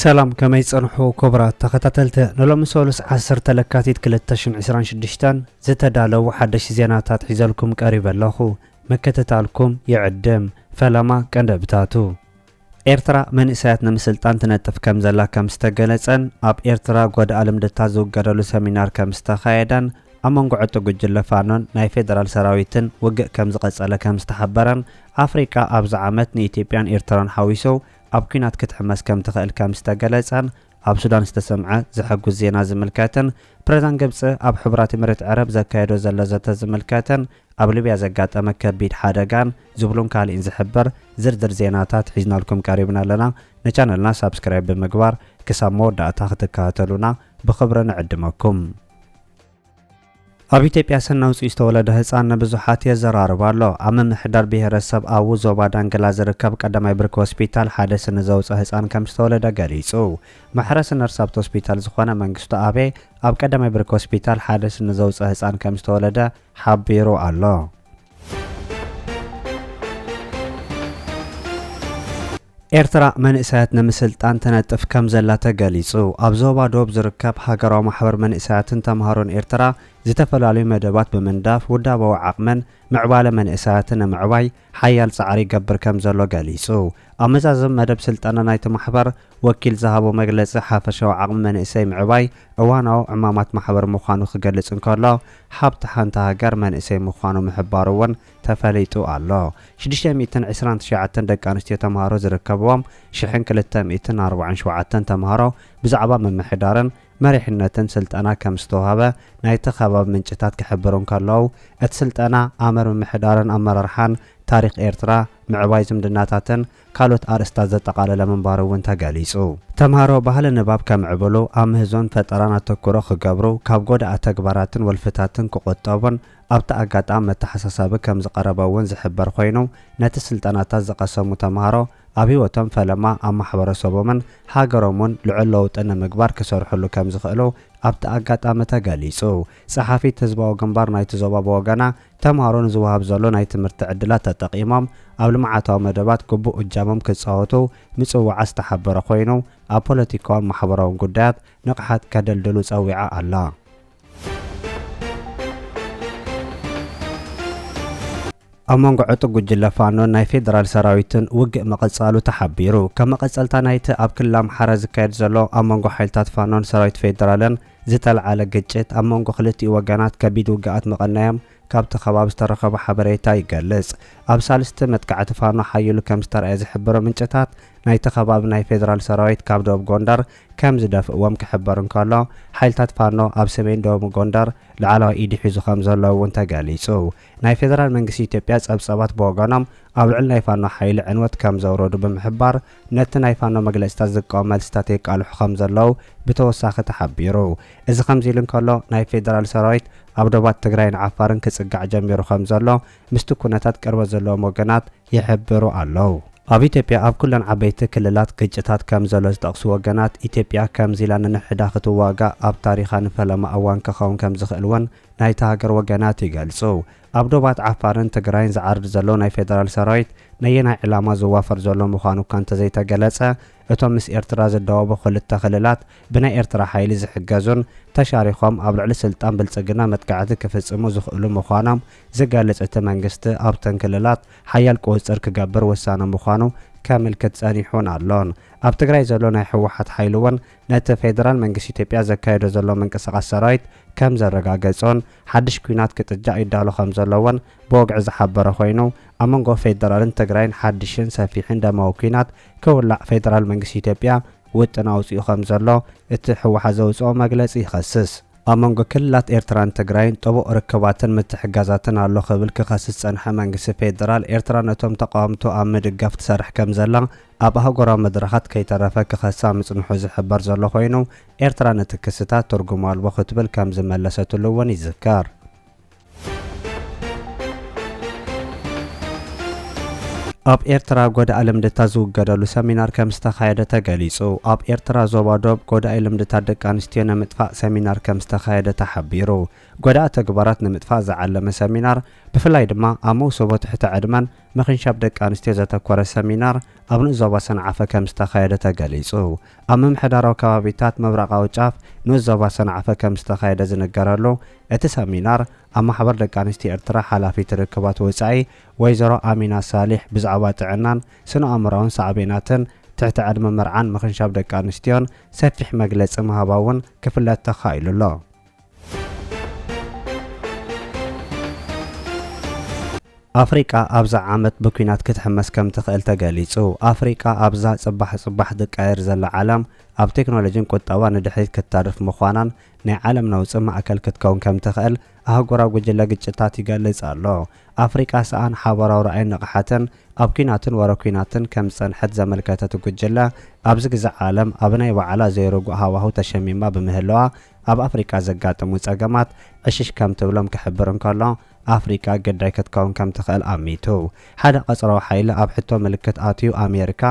سلام كما يصنحوا كبرات تختتلت نلوم سولس 10 تلكاتيت 2026 زتدالو حدش زيناتات حيزلكم قريب اللهو مكتتالكم يعدم فلما كندبتاتو ኤርትራ መንእሰያትና ምስልጣን ተነጥፍ ከም ዘላ ከም ዝተገለጸን ኣብ ኤርትራ ጎዳ ዓለም ደታዘው ገደሉ ሰሚናር ከም ዝተኻየደን ኣመንጎ ዕጡ ጉጅለ ፋኖን ናይ ፌደራል ሰራዊትን ውግእ ከም ዝቀጸለ ከም ዝተሓበረን ኣፍሪካ ኣብዛ ዓመት ንኢትዮጵያን ኤርትራን ሓዊሶ ኣብ ኩናት ክትሕመስ ከም ትኽእል ከም ዝተገለጸን ኣብ ሱዳን ዝተሰምዐ ዝሕጉዝ ዜና ዝምልከትን ፕሬዝዳንት ግብጽ ኣብ ሕቡራት ኤምሬት ዓረብ ዘካየዶ ዘሎ ዘተ ዝምልከትን ኣብ ሊብያ ዘጋጠመ ከቢድ ሓደጋን ዝብሉን ካልእን ዝሕበር ዝርዝር ዜናታት ሒዝናልኩም ቀሪብና ኣለና ነቻነልና ሳብስክራይብ ብምግባር ክሳብ መወዳእታ ክትከታተሉና ብኽብሪ ንዕድመኩም ኣብ ኢትዮጵያ ሰናውጽ ዝተወለደ ህፃን ብዙሓት የዘራርባ ኣሎ ኣብ ምምሕዳር ብሄረሰብ ኣብ ዞባ ዳንግላ ዝርከብ ቀዳማይ ብርኪ ሆስፒታል ሓደ ስነ ዘውፅእ ህፃን ከም ዝተወለደ ገሊጹ ማሕረስ ነርሳብቲ ሆስፒታል ዝኾነ መንግስቱ ኣቤ ኣብ ቀዳማይ ብርኪ ሆስፒታል ሓደ ስነ ዘውፅእ ህፃን ከም ዝተወለደ ሓቢሩ ኣሎ ኤርትራ መንእሰያት ንምስልጣን ተነጥፍ ከም ዘላ ተገሊጹ ኣብ ዞባ ደቡብ ዝርከብ ሃገራዊ ማሕበር መንእሰያትን ተምሃሮን ኤርትራ ዝተፈላለዩ መደባት ብምንዳፍ ውዳባዊ ዓቕመን ምዕባለ መንእሰያትን ንምዕባይ ሓያል ጻዕሪ ይገብር ከም ዘሎ ገሊጹ ኣብ መዛዝም መደብ ስልጠና ናይቲ ማሕበር ወኪል ዝሃቦ መግለጺ ሓፈሻዊ ዓቕሚ መንእሰይ ምዕባይ እዋናዊ ዕማማት ማሕበር ምዃኑ ክገልጽ እንከሎ ሓብቲ ሓንቲ ሃገር መንእሰይ ምዃኑ ምሕባሩ እውን ተፈሊጡ ኣሎ 629 ደቂ ኣንስትዮ ተምሃሮ ዝርከብዎም 1247 ተምሃሮ ብዛዕባ ምምሕዳርን መሪሕነትን ስልጠና ከም ዝተዋሃበ ናይቲ ከባቢ ምንጭታት ክሕብሩን ከለዉ እቲ ስልጠና ኣመር ምምሕዳርን ኣመራርሓን ታሪክ ኤርትራ ምዕባይ ዝምድናታትን ካልኦት ኣርእስታት ዘጠቃለለ ምንባር እውን ተገሊጹ ተምሃሮ ባህሊ ንባብ ከምዕብሉ ኣብ ምህዞን ፈጠራን ኣተኩሮ ክገብሩ ካብ ጎዳኢ ተግባራትን ወልፍታትን ክቆጠቡን ኣብቲ ኣጋጣሚ መተሓሳሰቢ ከም ዝቐረበ እውን ዝሕበር ኮይኑ ነቲ ስልጠናታት ዝቐሰሙ ተምሃሮ ኣብ ህይወቶም ፈለማ ኣብ ማሕበረሰቦምን ሃገሮምን ልዑል ለውጢ ንምግባር ክሰርሕሉ ከም ዝኽእሉ ኣብቲ ኣጋጣሚ ተገሊጹ ጸሓፊት ህዝባዊ ግንባር ናይቲ ዞባ ብወገና ተምሃሮ ንዝወሃብ ዘሎ ናይ ትምህርቲ ዕድላት ተጠቒሞም ኣብ ልምዓታዊ መደባት ግቡእ እጃሞም ክጻወቱ ምጽዋዕ ዝተሓበረ ኮይኑ ኣብ ፖለቲካውን ማሕበራውን ጉዳያት ንቕሓት ከደልድሉ ጸዊዓ ኣላ ኣብ መንጎ ዕጡ ጉጅለ ፋኖን ናይ ፌደራል ሰራዊትን ውግእ መቐጻሉ ተሓቢሩ ከም መቐጸልታ ናይቲ ኣብ ክልል ኣምሓራ ዝካየድ ዘሎ ኣብ መንጎ ሓይልታት ፋኖን ሰራዊት ፌደራልን ዝተለዓለ ግጭት ኣብ መንጎ ክልቲኡ ወገናት ከቢድ ውግኣት መቐናዮም ካብቲ ከባቢ ዝተረኸበ ሓበሬታ ይገልጽ ኣብ ሳልስቲ መጥቃዕቲ ፋኖ ሓይሉ ከም ዝተረኣየ ዝሕብሩ ምንጭታት ናይቲ ከባቢ ናይ ፌደራል ሰራዊት ካብ ደቡብ ጎንደር ከም ዝደፍእዎም ክሕበር እንከሎ ሓይልታት ፋኖ ኣብ ሰሜን ደቡብ ጎንደር ላዕለዋይ ኢድ ሒዙ ከም ዘለዎ እውን ተገሊጹ ናይ ፌደራል መንግስቲ ኢትዮጵያ ጸብጸባት ብወገኖም ኣብ ልዕሊ ናይ ፋኖ ሓይሊ ዕንወት ከም ዘውረዱ ብምሕባር ነቲ ናይ ፋኖ መግለጽታት ዝቃወሙ መልስታት የቃልሑ ከም ዘለው ብተወሳኺ ተሓቢሩ እዚ ከምዚ ኢሉ እንከሎ ናይ ፌደራል ሰራዊት ኣብ ደባት ትግራይን ዓፋርን ክጽጋዕ ጀሚሩ ከም ዘሎ ምስቲ ኩነታት ቅርበት ዘለዎም ወገናት ይሕብሩ ኣለው ኣብ ኢትዮጵያ ኣብ ኩለን ዓበይቲ ክልላት ግጭታት ከም ዘሎ ዝጠቕሱ ወገናት ኢትዮጵያ ከምዚ ኢላ ንንሕዳ ክትዋጋእ ኣብ ታሪኻ ንፈለማ እዋን ክኸውን ከም ዝኽእል እውን ናይቲ ሃገር ወገናት ይገልጹ ኣብ ደባት ዓፋርን ትግራይን ዝዓርድ ዘሎ ናይ ፌደራል ሰራዊት ነየናይ ዕላማ ዝዋፈር ዘሎ ምዃኑ እኳ እንተዘይተገለጸ እቶም ምስ ኤርትራ ዘደዋወቡ ክልተ ክልላት ብናይ ኤርትራ ሓይሊ ዝሕገዙን ተሻሪኾም ኣብ ልዕሊ ስልጣን ብልጽግና መጥቃዕቲ ክፍጽሙ ዝኽእሉ ምዃኖም ዝገልጽ እቲ መንግስቲ ኣብተን ክልላት ሓያል ቁፅር ክገብር ወሳነ ምዃኑ ከምልክት ጸኒሑን ኣሎን ኣብ ትግራይ ዘሎ ናይ ሕወሓት ሓይሊ እውን ነቲ ፌደራል መንግስቲ ኢትዮጵያ ዘካየዶ ዘሎ ምንቅስቓስ ሰራዊት ከም ዘረጋገጾን ሓድሽ ኩናት ክጥጃዕ ይዳሎ ከም ዘለዎን ብወግዒ ዝሓበረ ኮይኑ ኣብ መንጎ ፌደራልን ትግራይን ሓድሽን ሰፊሕን ደማዊ ኩናት ክውላዕ ፌደራል መንግስቲ ኢትዮጵያ ውጥን ኣውፂኡ ከም ዘሎ እቲ ሕወሓት ዘውፅኦ መግለጺ ይኸስስ ኣብ መንጎ ክልላት ኤርትራን ትግራይን ጥቡቕ ርክባትን ምትሕግጋዛትን ኣሎ ክብል ክኸስስ ጸንሐ መንግስቲ ፌደራል ኤርትራ ነቶም ተቃወምቱ ኣብ ምድጋፍ ትሰርሕ ከም ዘላ ኣብ ኣህጉራዊ መድረኻት ከይተረፈ ክኸሳ ምጽንሑ ዝሕበር ዘሎ ኮይኑ ኤርትራ ነቲ ክስታት ትርጉም ኣልቦ ክትብል ከም ዝመለሰትሉ እውን ይዝከር ኣብ ኤርትራ ጎዳኢ ልምድታት ዝውገደሉ ሰሚናር ከም ዝተኻየደ ተገሊጹ ኣብ ኤርትራ ዞባ ደቡብ ጎዳኢ ልምድታት ደቂ ኣንስትዮ ንምጥፋእ ሰሚናር ከም ዝተኻየደ ተሓቢሩ ጎዳእ ተግባራት ንምጥፋእ ዝዓለመ ሰሚናር ብፍላይ ድማ ኣብ መውሰቦ ትሕቲ ዕድመን ምክንሻብ ደቂ ኣንስትዮ ዘተኮረ ሰሚናር ኣብ ንዞባ ሰንዓፈ ከም ዝተኻየደ ተገሊጹ። ኣብ ምምሕዳራዊ ከባቢታት ምብራቃዊ ጫፍ ንዞባ ሰንዓፈ ከም ዝተኻየደ ዝነገረሉ እቲ ሰሚናር ኣብ ማሕበር ደቂ ኣንስትዮ ኤርትራ ሓላፊት ርክባት ወጻኢ ወይዘሮ ኣሚና ሳሊሕ ብዛዕባ ጥዕናን ስነ ኣእምሮውን ሳዕቤናትን ትሕቲ ዕድመ መርዓን ምክንሻብ ደቂ ኣንስትዮን ሰፊሕ መግለፂ ምሃባ እውን ክፍለጥ ተኻኢሉሎ። ኣፍሪቃ ኣብዛ ዓመት ብኩናት ክትሕመስ ከም ትኽእል ተገሊጹ። ኣፍሪቃ ኣብዛ ጽባሕ ዝቃየር ዘላ ዓለም ኣብ ቴክኖሎጂን ቁጠባ ንድሕሪት ክታርፍ ምዃናን ናይ ዓለም ነውፅእ ማእከል ክትከውን ከም ትኽእል ኣህጉራዊ ጉጅለ ግጭታት ይገልጽ ኣሎ። ኣፍሪቃ ሰኣን ሓበራዊ ረኣይን ንቕሓትን ኣብ ኩናትን ወረኩናትን ከም ዝጸንሐት ዘመልከተት ጉጅለ ኣብዚ ግዜ ዓለም ኣብ ናይ ባዕላ ዘይርጉእ ሃዋህው ተሸሚማ ብምህላዋ ኣብ ኣፍሪቃ ዘጋጥሙ ጸገማት ዕሽሽ ከም ትብሎም ክሕብር እንከሎ ኣፍሪቃ ገዳይ ክትከውን ከም ትኽእል ኣሚቱ። ሓደ ቀጽራዊ ሓይሊ ኣብ ሕቶ ምልክት ኣትዩ ኣሜሪካ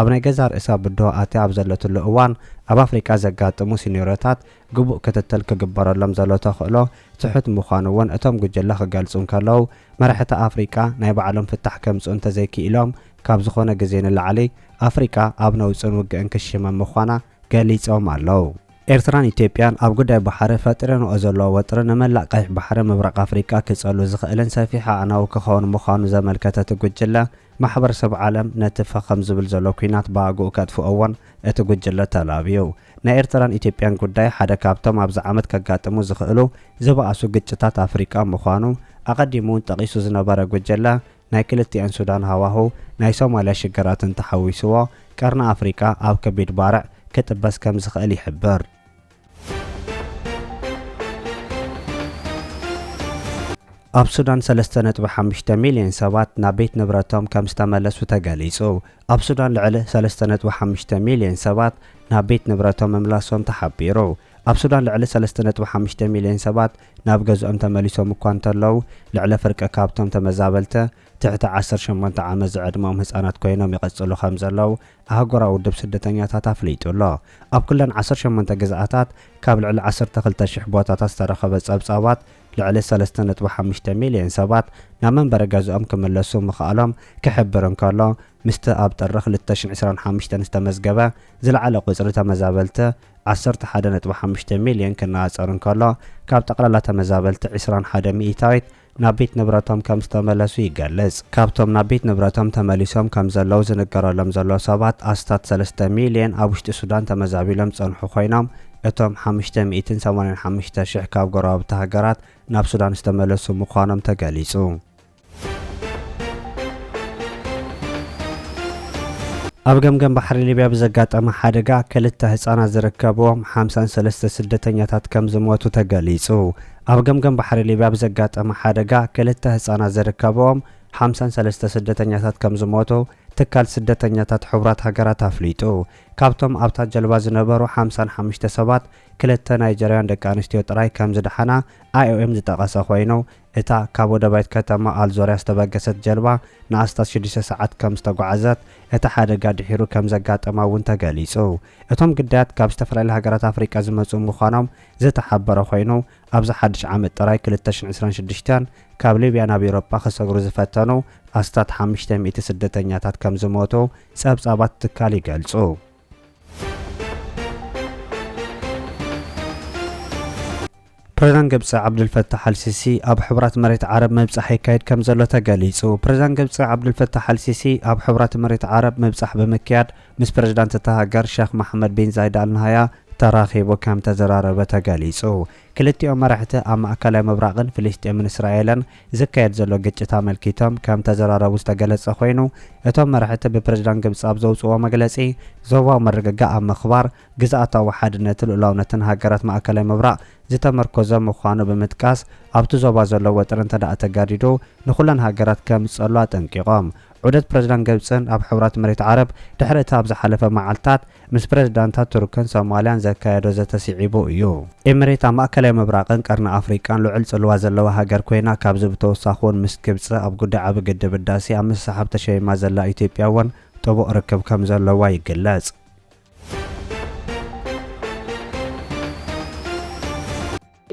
ኣብ ናይ ገዛ ርእሳ ብድሆ ኣትያ ኣብ ዘለትሉ እዋን ኣብ ኣፍሪቃ ዘጋጥሙ ሲኒሮታት ግቡእ ክትትል ክግበረሎም ዘሎ ተኽእሎ ትሑት ምዃኑ እውን እቶም ጉጅለ ክገልጹ እንከለዉ መራሕቲ ኣፍሪቃ ናይ ባዕሎም ፍታሕ ከምጽኡ እንተዘይክኢሎም ካብ ዝኾነ ግዜ ንላዕሊ ኣፍሪቃ ኣብ ነውፅን ውግእን ክሽመም ምዃና ገሊጾም ኣለዉ። ኤርትራን ኢትዮጵያን ኣብ ጉዳይ ባሕሪ ፈጢረንኦ ዘለዎ ወጥሪ ንመላእ ቀይሕ ባሕሪ ምብራቕ ኣፍሪቃ ክጸሉ ዝኽእልን ሰፊሕ ኣእናዊ ክኸውን ምዃኑ ዘመልከተት ጉጅለ ማሕበረሰብ ዓለም ነቲ ፈኸም ዝብል ዘሎ ኩናት ብኣግኡ ከጥፍኦ እውን እቲ ጉጅለ ተላብዩ። ናይ ኤርትራን ኢትዮጵያን ጉዳይ ሓደ ካብቶም ኣብዚ ዓመት ከጋጥሙ ዝኽእሉ ዝበኣሱ ግጭታት ኣፍሪቃ ምዃኑ ኣቐዲሙ እውን ጠቒሱ ዝነበረ ጉጅለ ናይ ክልቲአን ሱዳን ሃዋህው ናይ ሶማልያ ሽግራትን ተሓዊስዎ ቀርኒ ኣፍሪቃ ኣብ ከቢድ ባርዕ ክጥበስ ከም ዝኽእል ይሕብር። ኣብ ሱዳን 3.5 ሚልዮን ሰባት ናብ ቤት ንብረቶም ከም ዝተመለሱ ተገሊጹ። ኣብ ሱዳን ልዕሊ 3.5 ሚልዮን ሰባት ናብ ቤት ንብረቶም ምምላሶም ተሓቢሩ። ኣብ ሱዳን ልዕሊ 3.5 ሚልዮን ሰባት ናብ ገዝኦም ተመሊሶም እኳ እንተለዉ ልዕሊ ፍርቂ ካብቶም ተመዛበልቲ ትሕቲ 18 ዓመት ዝዕድሞም ህፃናት ኮይኖም ይቕጽሉ ከም ዘለዉ ኣህጉራዊ ውድብ ስደተኛታት ኣፍሊጡሎ። ኣብ ኩለን 18 ግዝኣታት ካብ ልዕሊ 12,000 ቦታታት ዝተረኸበ ጸብጻባት ልዕሊ 3.5 ሚልዮን ሰባት ናብ መንበሪ ገዝኦም ክምለሱ ምኽኣሎም ክሕብር እንከሎ ምስቲ ኣብ ጥሪ 2025 ዝተመዝገበ ዝለዓለ ቁጽሪ ተመዛበልቲ 11.5 ሚልዮን ክነጻጸር እንከሎ ካብ ጠቕላላ ተመዛበልቲ 21 ሚእታዊት ናብ ቤት ንብረቶም ከም ዝተመለሱ ይገልጽ። ካብቶም ናብ ቤት ንብረቶም ተመሊሶም ከም ዘለዉ ዝንገረሎም ዘሎ ሰባት ኣስታት 3 ሚልዮን ኣብ ውሽጢ ሱዳን ተመዛቢሎም ጸንሑ ኮይኖም እቶም 585,000 ካብ ጎረባብቲ ሃገራት ናብ ሱዳን ዝተመለሱ ምዃኖም ተገሊጹ። ኣብ ገምገም ባሕሪ ሊብያ ብዘጋጠመ ሓደጋ ክልተ ህፃናት ዝርከብዎም 53 ስደተኛታት ከም ዝሞቱ ተገሊጹ። ኣብ ገምገም ባሕሪ ሊብያ ብዘጋጠመ ሓደጋ ክልተ ህፃናት ዝርከብዎም 53 ስደተኛታት ከም ዝሞቱ ትካል ስደተኛታት ሕቡራት ሃገራት ኣፍሊጡ። ካብቶም ኣብታ ጀልባ ዝነበሩ 55 ሰባት ክልተ ናይጀርያን ደቂ ኣንስትዮ ጥራይ ከም ዝደሓና IOM ዝጠቐሰ ኮይኑ እታ ካብ ወደባይት ከተማ ኣልዞርያ ዝተበገሰት ጀልባ ንኣስታት 6 ሰዓት ከም ዝተጓዓዘት እቲ ሓደጋ ድሒሩ ከም ዘጋጠማ እውን ተገሊጹ። እቶም ግዳያት ካብ ዝተፈላለዩ ሃገራት ኣፍሪቃ ዝመጹ ምዃኖም ዝተሓበረ ኮይኑ ኣብዚ ሓድሽ ዓመት ጥራይ 2026 ካብ ሊብያ ናብ ኤውሮጳ ክሰግሩ ዝፈተኑ ኣስታት 500 ስደተኛታት ከም ዝሞቱ ጸብጻባት ትካል ይገልጹ። ፕሬዝዳንት ግብፂ ዓብዱልፈታሕ አልሲሲ ኣብ ሕቡራት መሬት ዓረብ ምብጻሕ ይካየድ ከም ዘሎ ተገሊጹ። ፕሬዝዳንት ግብፂ ዓብዱልፈታሕ አልሲሲ ኣብ ሕቡራት መሬት ዓረብ ምብጻሕ ብምክያድ ምስ ፕሬዝዳንት እታ ሃገር ሼክ መሐመድ ቢን ዛይድ አልናሃያ ተራኺቡ ከም ተዘራረበ ተገሊጹ። ክልቲኦም መራሕቲ ኣብ ማእከላይ ምብራቕን ፍልስጤምን እስራኤልን ዝካየድ ዘሎ ግጭት ኣመልኪቶም ከም ተዘራረቡ ዝተገለጸ ኮይኑ እቶም መራሕቲ ብፕሬዝዳንት ግብፂ ኣብ ዘውፅዎ መግለጺ ዞባዊ መረጋጋእ ኣብ ምኽባር ግዝኣታዊ ሓድነትን ልኡላውነትን ሃገራት ማእከላይ ምብራቕ ዝተመርኮዘ ምዃኑ ብምጥቃስ ኣብቲ ዞባ ዘሎ ወጥሪ እንተደኣ ተጋዲዱ ንኹለን ሃገራት ከም ዝጸልዋ ጠንቂቖም ዑደት ፕሬዝዳንት ግብፅን ኣብ ሕቡራት መሬት ዓረብ ድሕሪ እቲ ኣብ ዝሓለፈ መዓልትታት ምስ ፕሬዝዳንታት ቱርክን ሶማልያን ዘካየዶ ዘተሲዒቡ እዩ። ኤምሬት ኣብ ማእከላይ ምብራቕን ቀርኒ ኣፍሪቃን ልዑል ጽልዋ ዘለዋ ሃገር ኮይና ካብዚ ብተወሳኺ እውን ምስ ግብፂ ኣብ ጉዳይ ዓቢ ግድብ ህዳሴ ኣብ ምስሓብ ተሸይማ ዘላ ኢትዮጵያ እውን ጥቡቕ ርክብ ከም ዘለዋ ይግለጽ።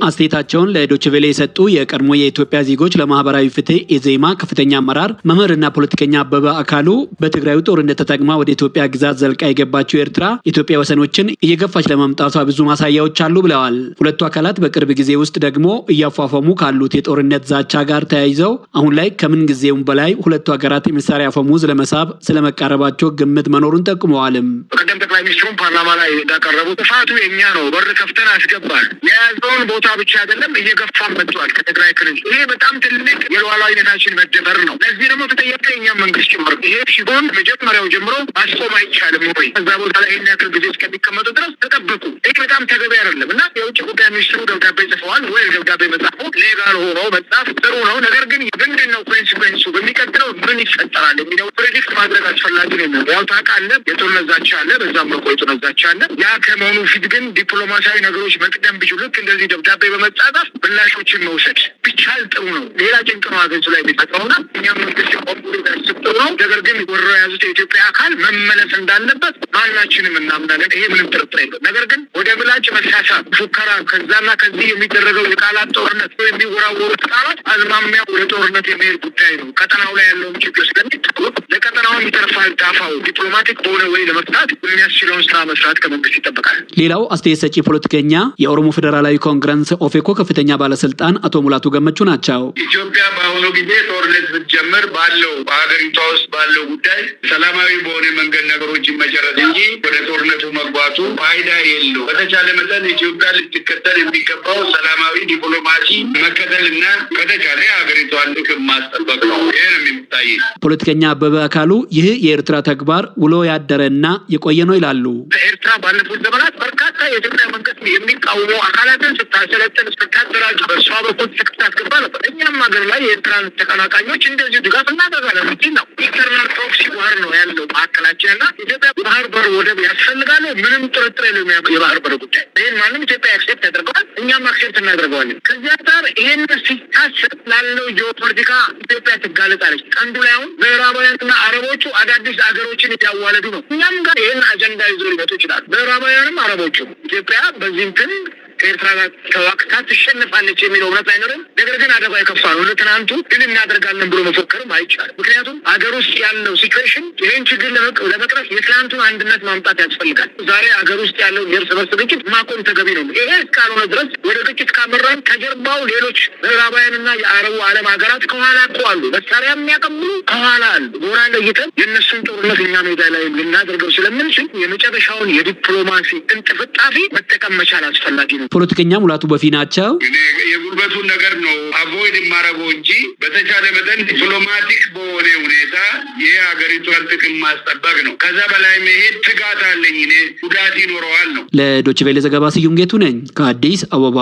አስተያየታቸውን ለዶችቬሌ የሰጡ የቀድሞ የኢትዮጵያ ዜጎች ለማህበራዊ ፍትህ ኢዜማ ከፍተኛ አመራር መምህርና ፖለቲከኛ አበበ አካሉ በትግራዩ ጦርነት ተጠቅማ ወደ ኢትዮጵያ ግዛት ዘልቃ የገባችው ኤርትራ ኢትዮጵያ ወሰኖችን እየገፋች ለመምጣቷ ብዙ ማሳያዎች አሉ ብለዋል። ሁለቱ አካላት በቅርብ ጊዜ ውስጥ ደግሞ እያፏፈሙ ካሉት የጦርነት ዛቻ ጋር ተያይዘው አሁን ላይ ከምን ጊዜውም በላይ ሁለቱ ሀገራት የመሳሪያ አፈሙዝ ለመሳብ ስለመቃረባቸው ግምት መኖሩን ጠቁመዋልም። ቀደም ጠቅላይ ሚኒስትሩን ፓርላማ ላይ እንዳቀረቡ ጥፋቱ የኛ ነው፣ በር ከፍተን አስገባል። የያዘውን ቦታ ብቻ አይደለም እየገፋን መጥቷል ከትግራይ ክልል። ይሄ በጣም ትልቅ የሉዓላዊነታችን መደፈር ነው። ለዚህ ደግሞ ተጠያቂ የኛም መንግስት ጭምር። ይሄ ሲሆን መጀመሪያው ጀምሮ ማስቆም አይቻልም ወይ? እዛ ቦታ ላይ ይህን ያክል ጊዜ እስከሚቀመጡ ድረስ ተጠብቁ። ይህ በጣም ተገቢ አይደለም እና የውጭ ጉዳይ ሚኒስትሩ ደብዳቤ ጽፈዋል ወይ? ደብዳቤ መጻፉ ሌጋል ሆኖ መጻፍ ጥሩ ነው። ነገር ግን ምንድን ነው ኮንሲኩዌንሱ፣ በሚቀጥለው ምን ይፈጠራል የሚለው ፕሬዲክት ማድረግ አስፈላጊ ነው። ያው ታውቃለህ የጦርነት ዛቻ አለ፣ በዛም መልኩ የጦርነት ዛቻ አለ። ያ ከመሆኑ ፊት ግን ዲፕሎማሲያዊ ነገሮች መቅደም ቢችሉ ልክ እንደዚህ ደብዳቤ በመጻጻፍ ምላሾችን መውሰድ ቢቻል ጥሩ ነው። ሌላ ጭንቅ ነው ሀገሪቱ ላይ የሚፈጥረውና እኛም መንግስት ቆምሎ ያስብ ጥሩ ነው። ነገር ግን ወረው የያዙት የኢትዮጵያ አካል መመለስ እንዳለበት ማናችንም እናምናለን። ይሄ ምንም ጥርጥር የለም። ነገር ግን ወደ ምላጭ መሳሳብ፣ ፉከራ፣ ከዛና ከዚህ የሚደረገው የቃላት ጦርነት የሚወራወሩት ቃላት አዝማሚያ ወደ ጦርነት የሚሄድ ጉዳይ ነው። ቀጠናው ላይ ያለውን ችግር ስለሚታወቅ ለቀጠናውን ይተርፋል ዳፋው ዲፕሎማቲክ በሆነ ወይ ለመፍታት የሚያስችለውን ስራ መስራት ከመንግስት ይጠበቃል። ሌላው አስተያየት ሰጪ ፖለቲከኛ የኦሮሞ ፌዴራላዊ ኮንግረስ ኦፌኮ ከፍተኛ ባለስልጣን አቶ ሙላቱ ገመቹ ናቸው። ኢትዮጵያ በአሁኑ ጊዜ ጦርነት ብትጀምር ባለው በሀገሪቷ ውስጥ ባለው ጉዳይ ሰላማዊ በሆነ መንገድ ነገሮችን መጨረስ እንጂ ወደ ጦርነቱ መግባቱ ፋይዳ የለው። በተቻለ መጠን ኢትዮጵያ ልትከተል የሚገባው ሰላማዊ ዲፕሎማሲ መከተልና ከተቻለ ሀገሪቷን ጥቅም ማስጠበቅ ነው። ይሄ ነው የሚታይ። ፖለቲከኛ አበበ አካሉ ይህ የኤርትራ ተግባር ውሎ ያደረና የቆየ ነው ይላሉ። ኤርትራ ባለፉት ዘመናት በርካታ የኢትዮጵያ መንግስት የሚቃወሙ አካላትን ስታሰለጥን፣ ስታደራጅ፣ በእሷ በኩል ስታስገባ ነበር። እኛም ሀገር ላይ የኤርትራን ተቀናቃኞች እንደዚሁ ድጋፍ እናደርጋለን። ምንድን ነው ኢንተርናል ፕሮክሲ ዋር ነው ያለው መካከላችን እና ኢትዮጵያ ባህር በር ወደብ ያስፈልጋሉ። ምንም ጥርጥር የለውም የባህር በር ጉዳይ። ይህን ማንም ኢትዮጵያ አክሴፕት ያደርገዋል፣ እኛም አክሴፕት እናደርገዋለን። ከዚያ ጋር ይህን ሲታሰብ ላለው ጂኦፖለቲካ ኢትዮጵያ ትጋለጣለች። ቀንዱ ላይ አሁን ምዕራባውያንና አረቦቹ አዳዲስ አገሮችን እያዋለዱ ነው። እኛም ጋር ይህን አጀንዳ ይዞ ሊመጡ ይችላሉ። ምዕራባውያንም አረቦቹ ኢትዮጵያ በዚህ እንትን ከኤርትራ ጋር ተዋግታ ትሸንፋለች የሚለው እምነት አይኖርም። ነገር ግን አደጋ የከፋ ነው። ለትናንቱ ድል እናደርጋለን ብሎ መፎከርም አይቻልም። ምክንያቱም አገር ውስጥ ያለው ሲቹዌሽን ይህን ችግር ለመቅረፍ የትናንቱን አንድነት ማምጣት ያስፈልጋል። ዛሬ አገር ውስጥ ያለው የእርስ በርስ ግጭት ማቆም ተገቢ ነው። ይሄ እስካልሆነ ድረስ ወደ ግጭት ካመራን ከጀርባው ሌሎች ምዕራባውያንና የአረቡ ዓለም ሀገራት ከኋላ እኮ አሉ። መሳሪያ የሚያቀብሉ ከኋላ አሉ። ጎራ ለይተን የእነሱን ጦርነት እኛ ሜዳ ላይ ልናደርገው ስለምንችል የመጨረሻውን የዲፕሎማሲ እንጥፍጣፊ መጠቀም መቻል አስፈላጊ ነው። ፖለቲከኛ ሙላቱ በፊ ናቸው። የጉልበቱን ነገር ነው አቮይድ የማረገው እንጂ በተቻለ መጠን ዲፕሎማቲክ በሆነ ሁኔታ የሀገሪቷን ጥቅም ማስጠበቅ ነው። ከዛ በላይ መሄድ ትጋት አለኝ እኔ ጉዳት ይኖረዋል ነው። ለዶይቼ ቬለ ዘገባ ስዩም ጌቱ ነኝ ከአዲስ አበባ።